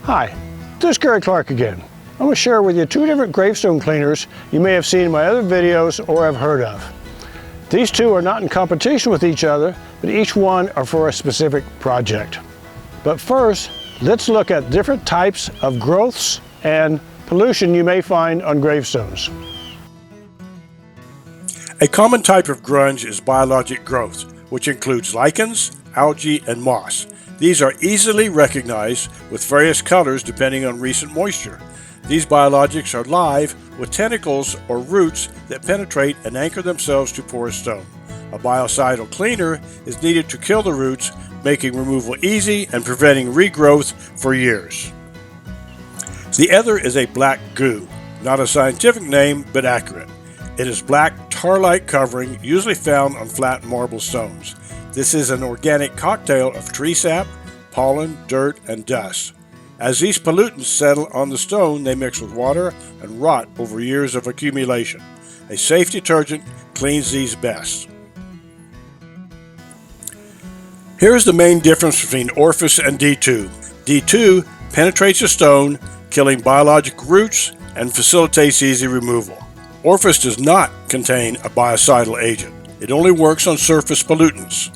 Hi, this is Gary Clark again. I'm going to share with you two different gravestone cleaners you may have seen in my other videos or have heard of. These two are not in competition with each other, but each one are for a specific project. But first, let's look at different types of growths and pollution you may find on gravestones. A common type of grunge is biologic growth, which includes lichens, algae, and moss. These are easily recognized with various colors depending on recent moisture. These biologics are live with tentacles or roots that penetrate and anchor themselves to porous stone. A biocidal cleaner is needed to kill the roots, making removal easy and preventing regrowth for years. The other is a black goo, not a scientific name but accurate. It is black tar-like covering usually found on flat marble stones. This is an organic cocktail of tree sap, pollen, dirt, and dust. As these pollutants settle on the stone, they mix with water and rot over years of accumulation. A safe detergent cleans these best. Here's the main difference between Orvus and D2. D2 penetrates a stone, killing biologic roots and facilitates easy removal. Orvus does not contain a biocidal agent. It only works on surface pollutants.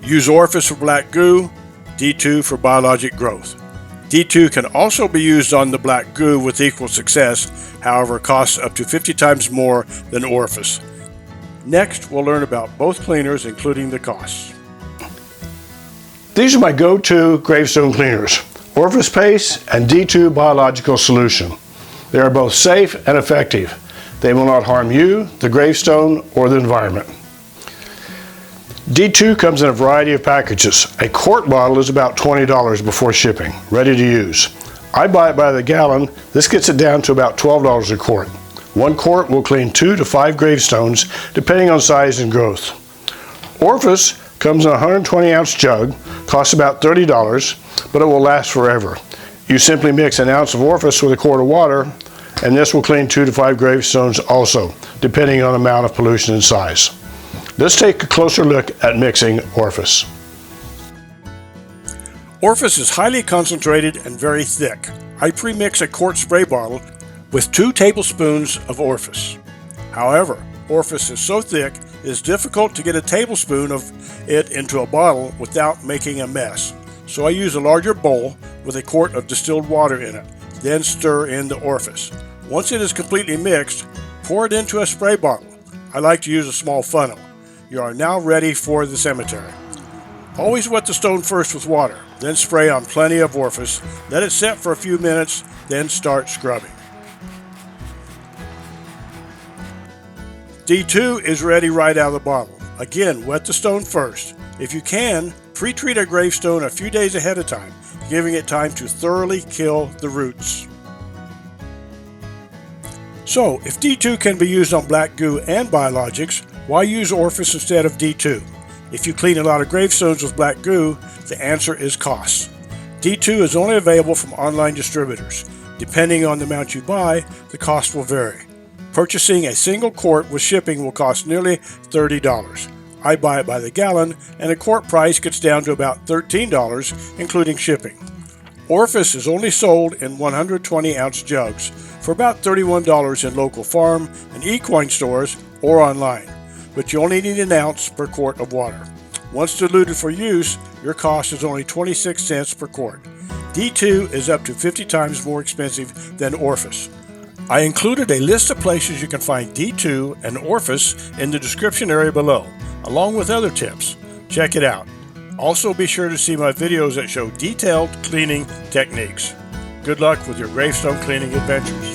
Use Orvus for black goo, D2 for biologic growth. D2 can also be used on the black goo with equal success, however costs up to 50 times more than Orvus. Next, we'll learn about both cleaners, including the costs. These are my go-to gravestone cleaners, Orvus Paste and D2 Biological Solution. They are both safe and effective. They will not harm you, the gravestone, or the environment. D2 comes in a variety of packages. A quart bottle is about $20 before shipping, ready to use. I buy it by the gallon. This gets it down to about $12 a quart. One quart will clean 2 to 5 gravestones, depending on size and growth. Orvus comes in a 120-ounce jug, costs about $30, but it will last forever. You simply mix an ounce of Orvus with a quart of water, and this will clean 2 to 5 gravestones also, depending on the amount of pollution and size. Let's take a closer look at mixing Orvus. Orvus is highly concentrated and very thick. I pre-mix a quart spray bottle with 2 tablespoons of Orvus. However, Orvus is so thick it is difficult to get a tablespoon of it into a bottle without making a mess. So I use a larger bowl with a quart of distilled water in it, then stir in the Orvus. Once it is completely mixed, pour it into a spray bottle. I like to use a small funnel. You are now ready for the cemetery. Always wet the stone first with water, then spray on plenty of Orvus. Let it set for a few minutes, then start scrubbing. D2 is ready right out of the bottle. Again, wet the stone first. If you can, pre-treat a gravestone a few days ahead of time, giving it time to thoroughly kill the roots. So, if D2 can be used on black goo and biologics, why use Orvus instead of D2? If you clean a lot of gravestones with black goo, the answer is cost. D2 is only available from online distributors. Depending on the amount you buy, the cost will vary. Purchasing a single quart with shipping will cost nearly $30. I buy it by the gallon, and the quart price gets down to about $13, including shipping. Orvus is only sold in 120-ounce jugs for about $31 in local farm and equine stores or online, but you only need an ounce per quart of water. Once diluted for use, your cost is only 26 cents per quart. D2 is up to 50 times more expensive than Orvus. I included a list of places you can find D2 and Orvus in the description area below, along with other tips. Check it out. Also be sure to see my videos that show detailed cleaning techniques. Good luck with your gravestone cleaning adventures.